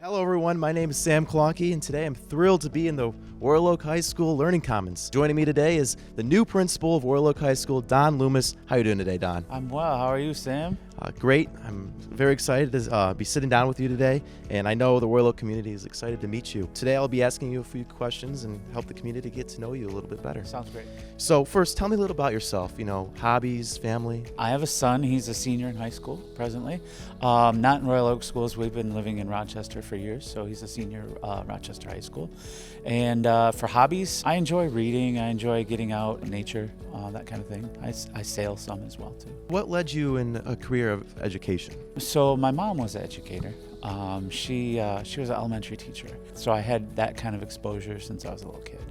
Hello everyone, my name is Sam Klonke, and today I'm thrilled to be in the Royal Oak High School Learning Commons. Joining me today is the new principal of Royal Oak High School, Donal Loomis. How are you doing today, Don? I'm well. How are you, Sam? Great. I'm very excited to be sitting down with you today, and I know the Royal Oak community is excited to meet you. Today I'll be asking you a few questions and help the community get to know you a little bit better. Sounds great. So first, tell me a little about yourself, hobbies, family. I have a son. He's a senior in high school presently. Not in Royal Oak schools. We've been living in Rochester for years, so he's a senior Rochester High School. And for hobbies, I enjoy reading. I enjoy getting out in nature, that kind of thing. I sail some as well, too. What led you in a career of education? So my mom was an educator. She was an elementary teacher. So I had that kind of exposure since I was a little kid.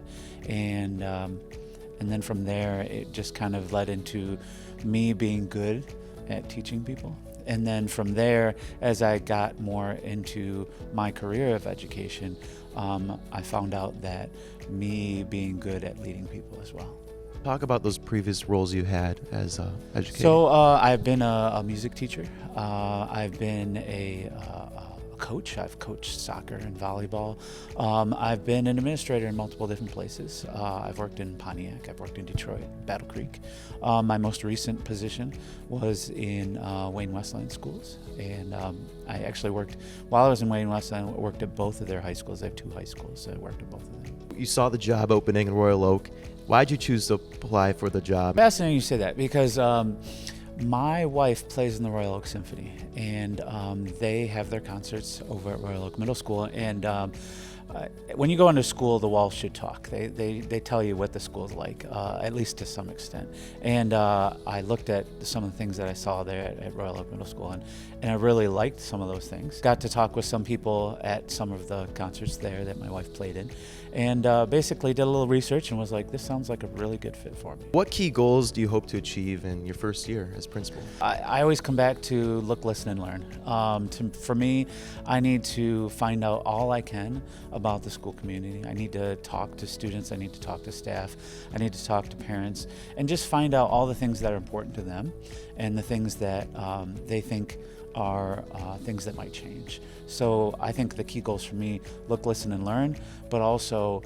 And then from there, it just kind of led into me being good at teaching people. And then from there, as I got more into my career of education, I found out that me being good at leading people as well. Talk about those previous roles you had as an educator. So I've been a music teacher. I've been a coach. I've coached soccer and volleyball. I've been an administrator in multiple different places. I've worked in Pontiac. I've worked in Detroit, Battle Creek. My most recent position was in Wayne Westland schools. And I actually worked, while I was in Wayne Westland, I worked at both of their high schools. I have two high schools, so I worked at both of them. You saw the job opening in Royal Oak. Why'd you choose to apply for the job? Fascinating you say that, because my wife plays in the Royal Oak Symphony, and they have their concerts over at Royal Oak Middle School. And when you go into school, the walls should talk. They tell you what the school's like, at least to some extent. And I looked at some of the things that I saw there at Royal Oak Middle School, and I really liked some of those things. Got to talk with some people at some of the concerts there that my wife played in, and basically did a little research and was like, this sounds like a really good fit for me. What key goals do you hope to achieve in your first year as principal? I always come back to look, listen, and learn. For me, I need to find out all I can about the school community. I need to talk to students. I need to talk to staff. I need to talk to parents, and just find out all the things that are important to them and the things that they think are things that might change. So I think the key goals for me, look, listen, and learn, but also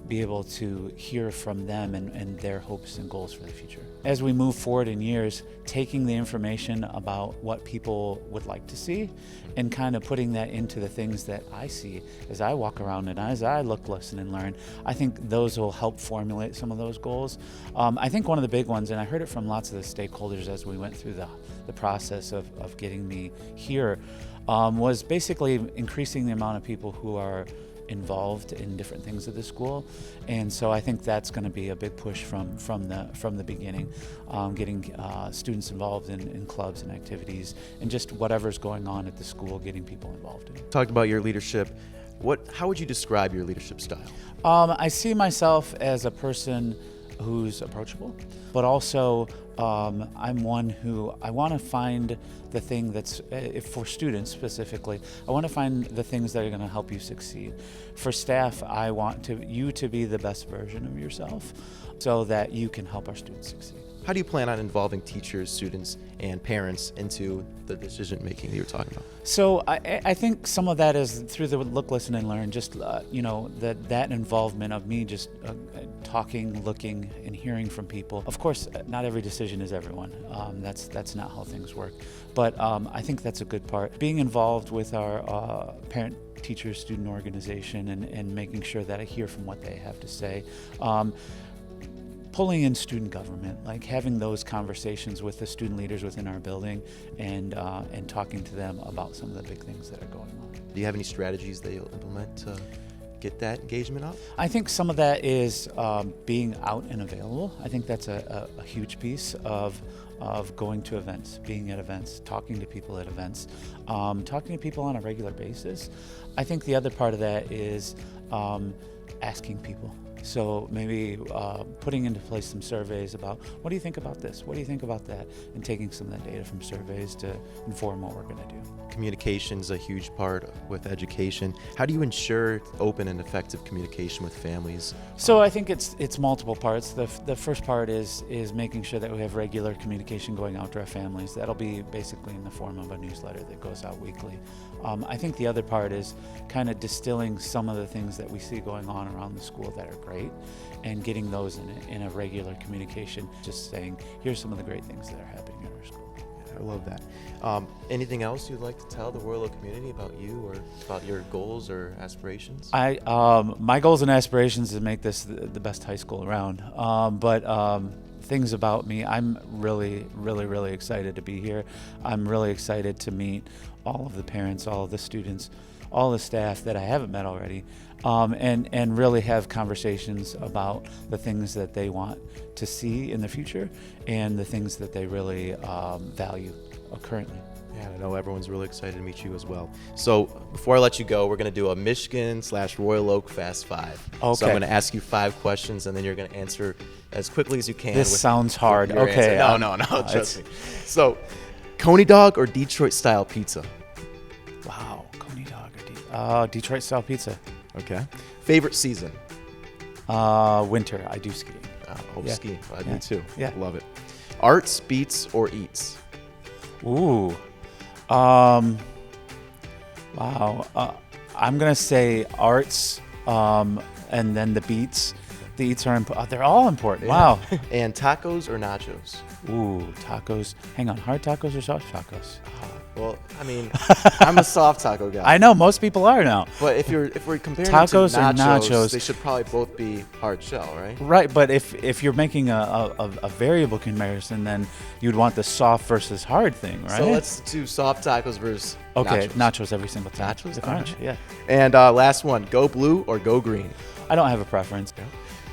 be able to hear from them and their hopes and goals for the future. As we move forward in years, taking the information about what people would like to see and kind of putting that into the things that I see as I walk around and as I look, listen, and learn, I think those will help formulate some of those goals. I think one of the big ones, and I heard it from lots of the stakeholders as we went through the process of getting me here, was basically increasing the amount of people who are involved in different things at the school. And so I think that's going to be a big push from the beginning, getting students involved in clubs and activities, and just whatever's going on at the school, getting people involved in it. Talked about your leadership. How would you describe your leadership style? I see myself as a person who's approachable, but also I'm one who I want to find the thing that's, for students specifically, I want to find the things that are going to help you succeed. For staff, I want you to be the best version of yourself so that you can help our students succeed. How do you plan on involving teachers, students, and parents into the decision making that you're talking about? So I think some of that is through the look, listen, and learn. Just that involvement of me just talking, looking, and hearing from people. Of course, not every decision is everyone. That's not how things work. But I think that's a good part. Being involved with our parent teacher student organization and making sure that I hear from what they have to say. Pulling in student government, like having those conversations with the student leaders within our building and talking to them about some of the big things that are going on. Do you have any strategies that you'll implement to get that engagement up? I think some of that is being out and available. I think that's a huge piece of going to events, being at events, talking to people at events, talking to people on a regular basis. I think the other part of that is asking people. So maybe putting into place some surveys about what do you think about this? What do you think about that? And taking some of that data from surveys to inform what we're going to do. Communication is a huge part with education. How do you ensure open and effective communication with families? So I think it's multiple parts. The first part is making sure that we have regular communication going out to our families. That'll be basically in the form of a newsletter that goes out weekly. I think the other part is kind of distilling some of the things that we see going on around the school that are great and getting those in a regular communication, just saying, here's some of the great things that are happening at our school. I love that. Anything else you'd like to tell the Royal Oak community about you or about your goals or aspirations? My goals and aspirations is to make this the best high school around. But things about me, I'm really, really, really excited to be here. I'm really excited to meet all of the parents, all of the students, all the staff that I haven't met already, and really have conversations about the things that they want to see in the future and the things that they really value currently. Yeah, I know everyone's really excited to meet you as well. So before I let you go, we're going to do a Michigan/Royal Oak Fast Five. Okay. So I'm going to ask you 5 questions, and then you're going to answer as quickly as you can. This sounds hard. Your Okay. answer. No, trust me. So, Coney dog or Detroit-style pizza? Wow, Coney dog or Detroit-style pizza. Okay. Favorite season? Winter. I do ski. Yeah. Skiing. I do too. Yeah. Love it. Arts, beats, or eats? Ooh. Wow. I'm gonna say arts, and then the beats. The eats are they're all important. Yeah. Wow. And tacos or nachos? Ooh, tacos. Hang on, hard tacos or soft tacos? Well, I mean, I'm a soft taco guy. I know most people are now. But if we're comparing Tacos them to or nachos? they should probably both be hard shell, right? Right, but if you're making a variable comparison, then you'd want the soft versus hard thing, right? So let's do soft tacos versus nachos every single time. Nachos? All right. Yeah. And last one, go blue or go green? I don't have a preference.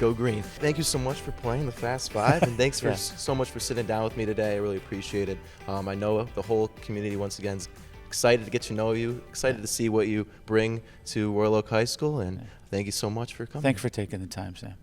Go green. Thank you so much for playing the Fast Five, and thanks for Yeah. so much for sitting down with me today. I really appreciate it. I know the whole community, once again, is excited to get to know you, excited to see what you bring to Royal Oak High School, and thank you so much for coming. Thank you for taking the time, Sam.